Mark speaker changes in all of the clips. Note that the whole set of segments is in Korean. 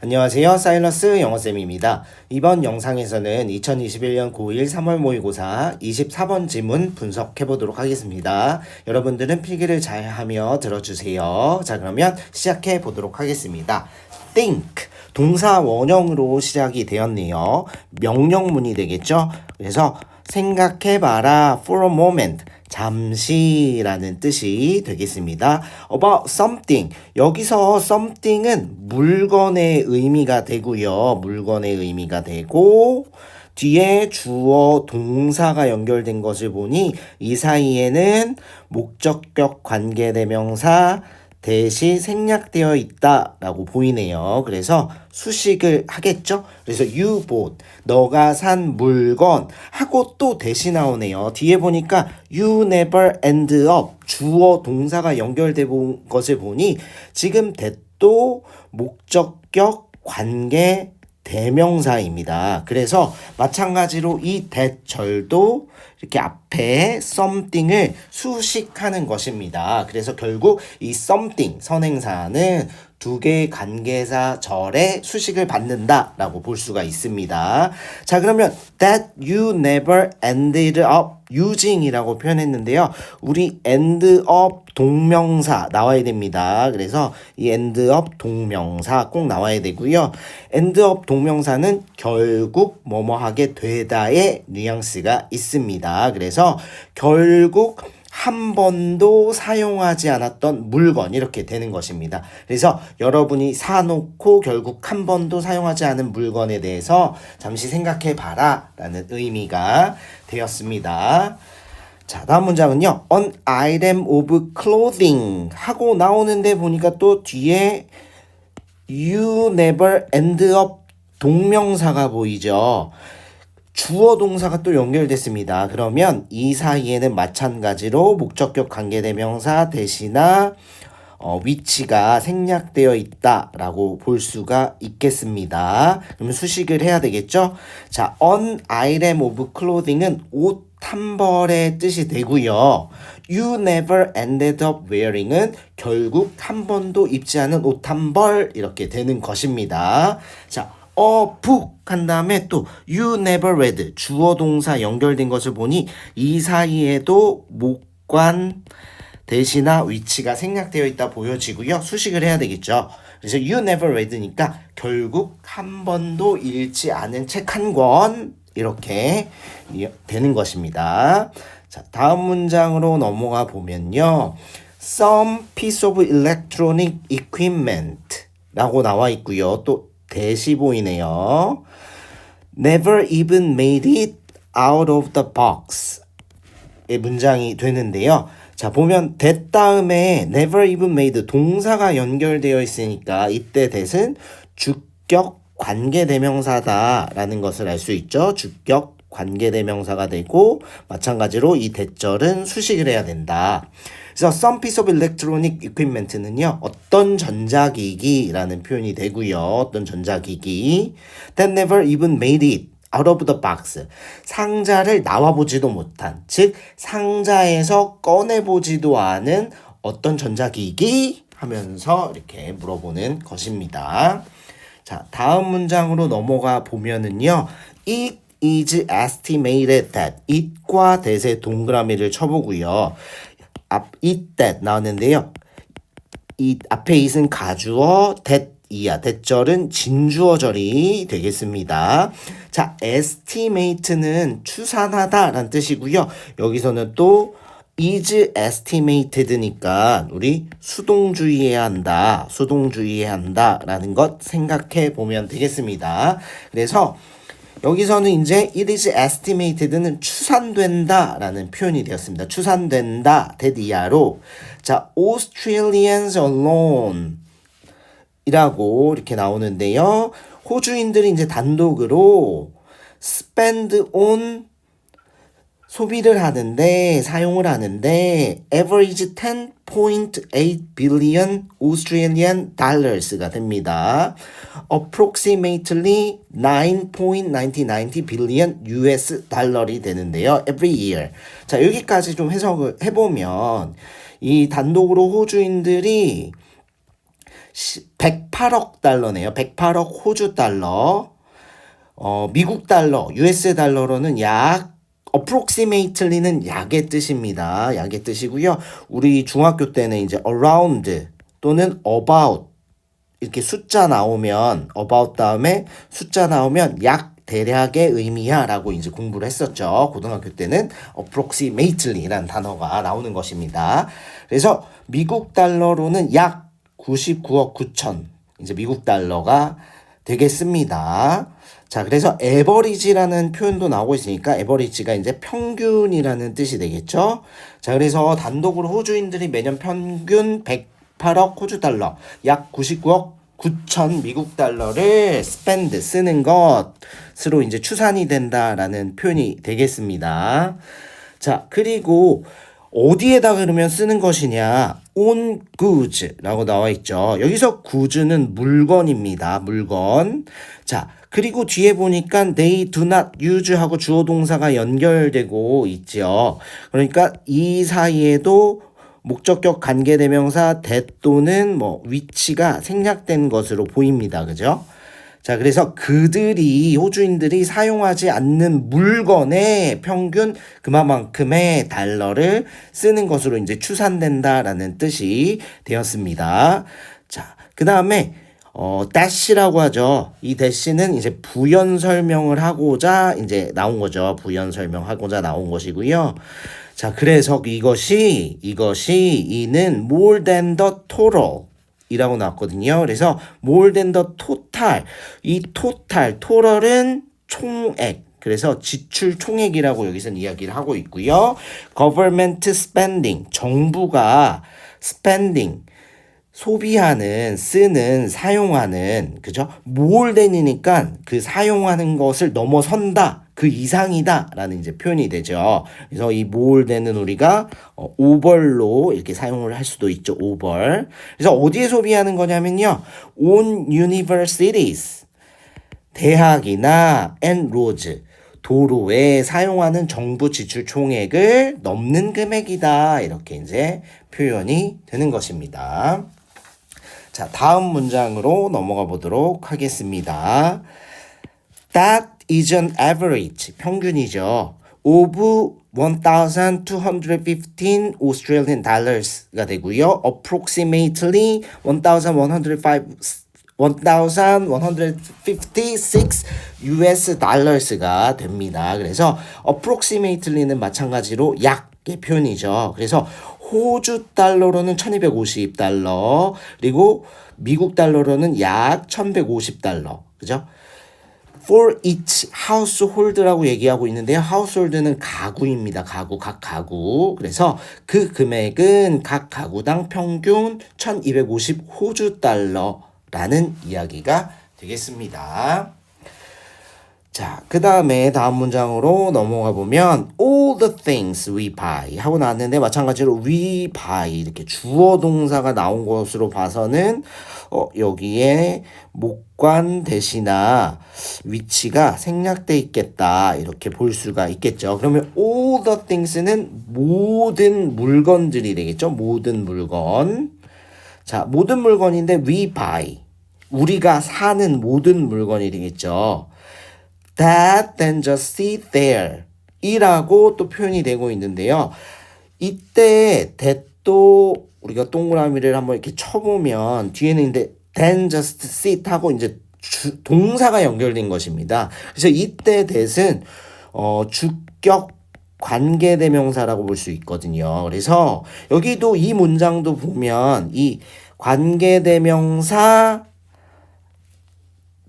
Speaker 1: 안녕하세요. 사일러스 영어쌤입니다. 이번 영상에서는 2021년 고1 3월 모의고사 24번 지문 분석해 보도록 하겠습니다. 여러분들은 필기를 잘 하며 들어주세요. 자, 그러면 시작해 보도록 하겠습니다. think 동사 원형으로 시작이 되었네요. 명령문이 되겠죠? 그래서 생각해봐라 for a moment 잠시라는 뜻이 되겠습니다. about something 여기서 something은 물건의 의미가 되고요. 물건의 의미가 되고 뒤에 주어 동사가 연결된 것을 보니 이 사이에는 목적격 관계대명사 대시 생략되어 있다라고 보이네요. 그래서 수식을 하겠죠. 그래서 you bought 너가 산 물건 하고 또 대시 나오네요. 뒤에 보니까 you never end up 주어 동사가 연결된 것을 보니 지금 that도 목적격 관계 대명사입니다. 그래서 마찬가지로 이 that 절도 이렇게 앞에 something을 수식하는 것입니다. 그래서 결국 이 something 선행사는 두 개의 관계사 절에 수식을 받는다라고 볼 수가 있습니다. 자, 그러면 that you never ended up using이라고 표현했는데요. 우리 end up 동명사 나와야 됩니다. 그래서 이 end up 동명사 꼭 나와야 되고요. end up 동명사는 결국 뭐뭐 하게 되다의 뉘앙스가 있습니다. 그래서 결국 한 번도 사용하지 않았던 물건 이렇게 되는 것입니다. 그래서 여러분이 사놓고 결국 한 번도 사용하지 않은 물건에 대해서 잠시 생각해 봐라 라는 의미가 되었습니다. 자, 다음 문장은요. An item of clothing 하고 나오는데 보니까 또 뒤에 you never end up 동명사가 보이죠. 주어 동사가 또 연결됐습니다. 그러면 이 사이에는 마찬가지로 목적격 관계대명사 대시나 위치가 생략되어 있다라고 볼 수가 있겠습니다. 그러면 수식을 해야 되겠죠? 자, an item of clothing은 옷 한 벌의 뜻이 되고요. You never ended up wearing은 결국 한 번도 입지 않은 옷 한 벌 이렇게 되는 것입니다. 자, book 한 다음에 또 you never read 주어 동사 연결된 것을 보니 이 사이에도 목관 대시나 위치가 생략되어 있다 보여지고요. 수식을 해야 되겠죠. 그래서 you never read니까 결국 한 번도 읽지 않은 책 한 권 이렇게 되는 것입니다. 자, 다음 문장으로 넘어가 보면요. Some piece of electronic equipment 라고 나와 있고요. 또 대시 보이네요. Never even made it out of the box 의 문장이 되는데요. 자, 보면 that 다음에 never even made 동사가 연결되어 있으니까 이때 that은 주격 관계대명사다라는 것을 알 수 있죠. 주격 관계대명사가 되고 마찬가지로 이 that절은 수식을 해야 된다. 그래서 some piece of electronic equipment는요. 어떤 전자기기라는 표현이 되고요. 어떤 전자기기 that never even made it out of the box 상자를 나와보지도 못한 즉 상자에서 꺼내보지도 않은 어떤 전자기기 하면서 이렇게 물어보는 것입니다. 자, 다음 문장으로 넘어가 보면은요. It is estimated that it과 that의 동그라미를 쳐보고요. it that 나왔는데요. 이 앞에 it은 가주어, that이야. that절은 진주어절이 되겠습니다. 자, estimate는 추산하다 라는 뜻이고요. 여기서는 또 is estimated니까 우리 수동주의해야 한다. 수동주의해야 한다 라는 것 생각해 보면 되겠습니다. 그래서 여기서는 이제 it is estimated는 추산된다 라는 표현이 되었습니다. 추산된다 대디아로 자 Australians alone 이라고 이렇게 나오는데요. 호주인들이 이제 단독으로 spend on 소비를 하는데 사용을 하는데 average 10.8 billion Australian dollars가 됩니다. approximately 9.90 billion US 달러이 되는데요. every year. 자, 여기까지 좀 해석을 해보면 이 단독으로 호주인들이 108억 달러네요. 108억 호주 달러. 미국 달러, US 달러로는 약 approximately는 약의 뜻입니다. 약의 뜻이고요. 우리 중학교 때는 이제 around 또는 about 이렇게 숫자 나오면 about 다음에 숫자 나오면 약 대략의 의미야 라고 이제 공부를 했었죠. 고등학교 때는 approximately라는 단어가 나오는 것입니다. 그래서 미국 달러로는 약 99억 9천 이제 미국 달러가 되겠습니다. 자, 그래서 에버리지라는 표현도 나오고 있으니까 에버리지가 이제 평균이라는 뜻이 되겠죠. 자, 그래서 단독으로 호주인들이 매년 평균 108억 호주 달러, 약 99억 9천 미국 달러를 spend 쓰는 것으로 이제 추산이 된다라는 표현이 되겠습니다. 자, 그리고 어디에다 그러면 쓰는 것이냐? on goods라고 나와 있죠. 여기서 goods는 물건입니다. 물건. 자, 그리고 뒤에 보니까 they do not use 하고 주어 동사가 연결되고 있죠. 그러니까 이 사이에도 목적격 관계대명사 that 또는 뭐 위치가 생략된 것으로 보입니다. 그죠? 자, 그래서 그들이 호주인들이 사용하지 않는 물건의 평균 그만큼의 달러를 쓰는 것으로 이제 추산된다라는 뜻이 되었습니다. 자, 그다음에 dash라고 하죠. 이 dash는 이제 부연 설명을 하고자 이제 나온 거죠. 부연 설명하고자 나온 것이고요. 자, 그래서 이는 more than the total 이라고 나왔거든요. 그래서 more than the total. 이 total은 총액. 그래서 지출 총액이라고 여기서는 이야기를 하고 있고요. government spending. 정부가 spending. 소비하는, 쓰는, 사용하는, 그죠? more than이니까 그 사용하는 것을 넘어선다. 그 이상이다 라는 이제 표현이 되죠. 그래서 이 more than은 우리가 over로 이렇게 사용을 할 수도 있죠. over. 그래서 어디에 소비하는 거냐면요. on universities. 대학이나 and roads. 도로에 사용하는 정부 지출 총액을 넘는 금액이다. 이렇게 이제 표현이 되는 것입니다. 자, 다음 문장으로 넘어가 보도록 하겠습니다. That is an average, 평균이죠. of 1,215 Australian dollars가 되고요. approximately 1,156 US dollars가 됩니다. 그래서 approximately는 마찬가지로 약의 표현이죠. 그래서 호주 달러로는 1250달러, 그리고 미국 달러로는 약 1150달러. 그죠? For each household라고 얘기하고 있는데요. household는 가구입니다. 가구, 각 가구. 그래서 그 금액은 각 가구당 평균 1250 호주 달러라는 이야기가 되겠습니다. 자, 그 다음에 다음 문장으로 넘어가 보면 all the things we buy 하고 나왔는데 마찬가지로 we buy 이렇게 주어 동사가 나온 것으로 봐서는 여기에 목관 대시나 위치가 생략돼 있겠다 이렇게 볼 수가 있겠죠. 그러면 all the things는 모든 물건들이 되겠죠. 모든 물건. 자, 모든 물건인데 we buy 우리가 사는 모든 물건이 되겠죠. That then just sit there 이라고 또 표현이 되고 있는데요. 이때 that도 우리가 동그라미를 한번 이렇게 쳐보면 뒤에는 이제 then just sit 하고 이제 동사가 연결된 것입니다. 그래서 이때 that은 주격 관계대명사라고 볼 수 있거든요. 그래서 여기도 이 문장도 보면 이 관계대명사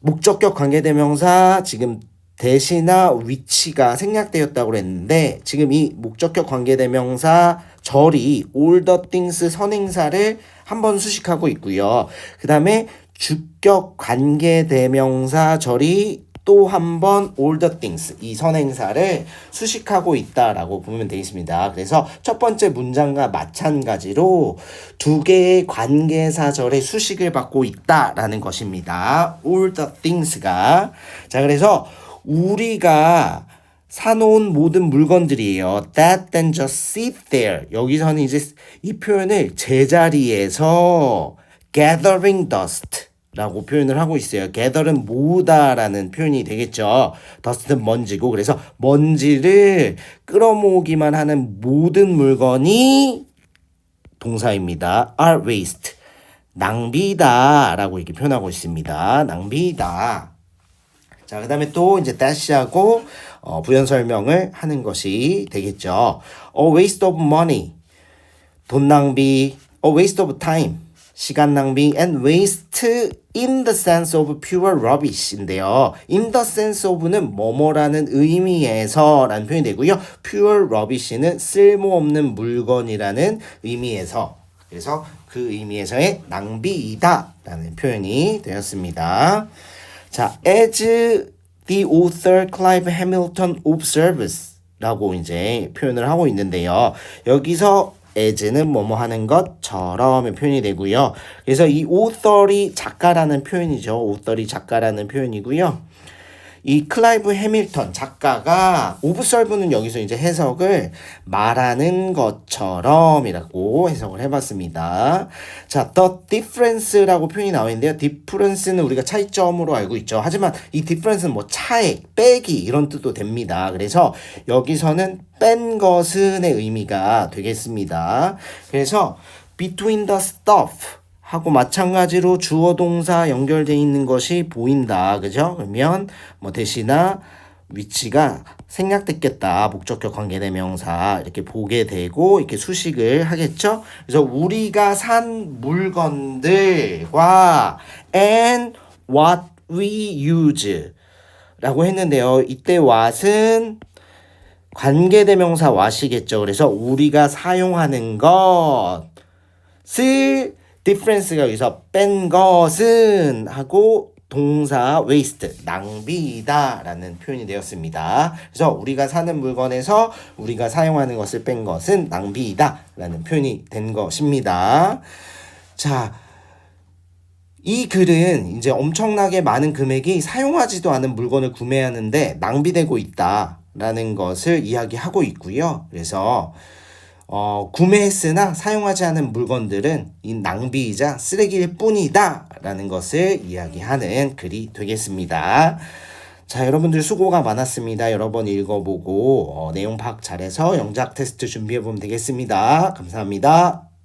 Speaker 1: 목적격 관계대명사 지금 대시나 위치가 생략되었다고 했는데 지금 이 목적격 관계대명사 절이 all the things 선행사를 한번 수식하고 있고요. 그 다음에 주격 관계대명사 절이 또 한 번 all the things 이 선행사를 수식하고 있다라고 보면 되겠습니다. 그래서 첫 번째 문장과 마찬가지로 두 개의 관계사절의 수식을 받고 있다라는 것입니다. all the things가. 자, 그래서 우리가 사놓은 모든 물건들이에요. That then just sit there. 여기서는 이제 이 표현을 제자리에서 gathering dust 라고 표현을 하고 있어요. gather은 모으다라는 표현이 되겠죠. dust는 먼지고, 그래서 먼지를 끌어모으기만 하는 모든 물건이 동사입니다. are waste. 낭비다 라고 이렇게 표현하고 있습니다. 낭비다. 자, 그 다음에 또 이제 dash하고 부연 설명을 하는 것이 되겠죠. A waste of money. 돈 낭비. A waste of time. 시간 낭비. And waste in the sense of pure rubbish인데요. in the sense of는 뭐뭐라는 의미에서 라는 표현이 되고요. pure rubbish는 쓸모없는 물건이라는 의미에서, 그래서 그 의미에서의 낭비이다 라는 표현이 되었습니다. 자, as the author Clive Hamilton observes 라고 이제 표현을 하고 있는데요. 여기서 as는 뭐뭐 하는 것처럼의 표현이 되고요. 그래서 이 author이 작가라는 표현이죠. author이 작가라는 표현이고요. 이 클라이브 해밀턴 작가가 observe는 여기서 이제 해석을 말하는 것처럼이라고 해석을 해봤습니다. 자, the difference라고 표현이 나와 있는데요. difference는 우리가 차이점으로 알고 있죠. 하지만 이 difference는 뭐 차액, 빼기 이런 뜻도 됩니다. 그래서 여기서는 뺀 것은의 의미가 되겠습니다. 그래서 between the stuff 하고 마찬가지로 주어 동사 연결되어 있는 것이 보인다. 그죠? 그러면 뭐 대시나 위치가 생략됐겠다. 목적격 관계대명사 이렇게 보게 되고 이렇게 수식을 하겠죠? 그래서 우리가 산 물건들과 and what we use 라고 했는데요. 이때 what은 관계대명사 what이겠죠. 그래서 우리가 사용하는 것을 difference가 여기서 뺀 것은 하고 동사 waste, 낭비이다 라는 표현이 되었습니다. 그래서 우리가 사는 물건에서 우리가 사용하는 것을 뺀 것은 낭비이다 라는 표현이 된 것입니다. 자, 이 글은 이제 엄청나게 많은 금액이 사용하지도 않은 물건을 구매하는데 낭비되고 있다 라는 것을 이야기하고 있고요. 그래서 구매했으나 사용하지 않은 물건들은 이 낭비이자 쓰레기일 뿐이다 라는 것을 이야기하는 글이 되겠습니다. 자, 여러분들 수고가 많았습니다. 여러 번 읽어보고 내용 파악 잘해서 영작 테스트 준비해보면 되겠습니다. 감사합니다.